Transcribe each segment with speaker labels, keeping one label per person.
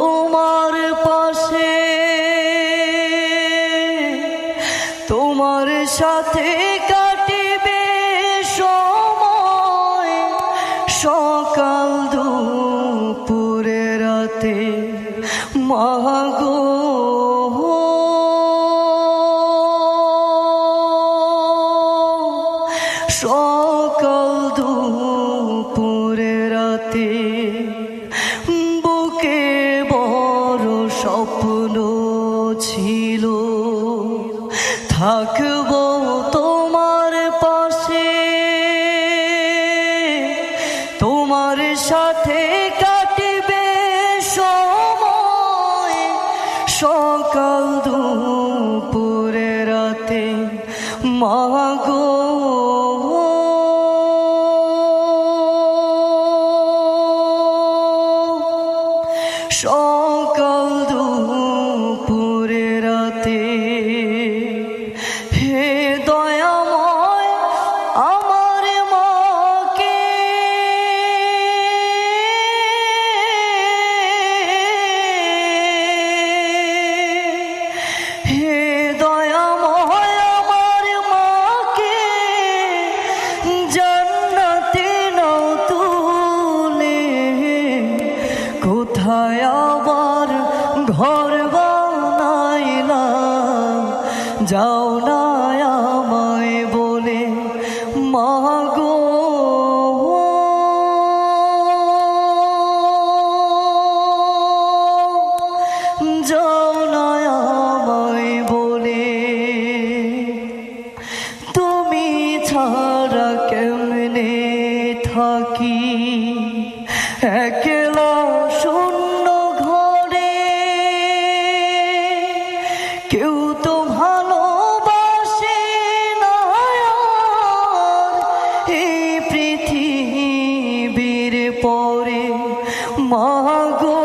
Speaker 1: তোমার পাশে, তোমার সাথে কাটিবে সময়, সকাল দুপুরে রাতে মাগো। সকাল দুপুরে রাতে বুকে বড় স্বপ্ন ছিল, থাকবো তোমার পাশে, তোমার সাথে কাটবে সময়, সকাল দুপুরে রাতে মাগো। সকাল দুপুরে রাতে হে দয়াময় আমার মাকে, হে দয়াময় আমার মাকে জান্নাতে নাও তুলে, কোথায় আবার ঘর বানাইলা যাও না আমায় বলে মাগো। যাও না আমায় বলে, তুমি ছাড়া কেমনে থাকি একলা শূন্য ঘরে, কেউ তো ভালোবাসে না এই পৃথিবীর পরে মাগো।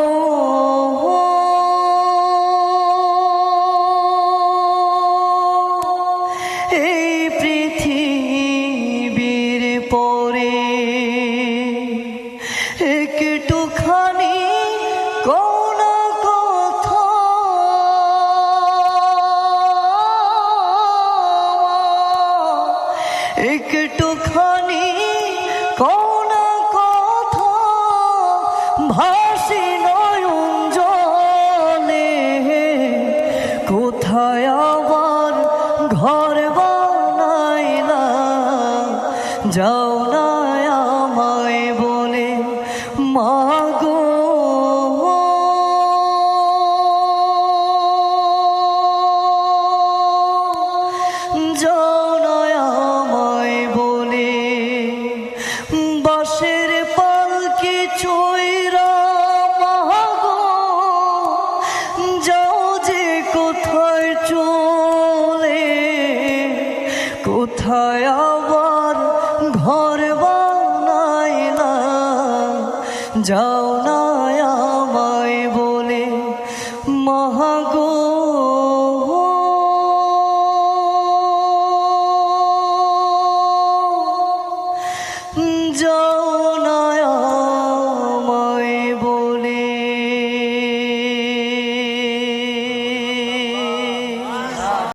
Speaker 1: এই পৃথিবীর পরে একটুখানি কোন কথা একটুখানি কোন কথা ভাসি নয়ন জলে, কোথায় আবার ঘর বানাইলা যাও না আমায় বলে মাগো। যাও না আমায় বলে, বাঁশের পালকি চইরা মাগো যাও যে কোথায় চলে, কোথায় আবার ঘর বানাইলা যাও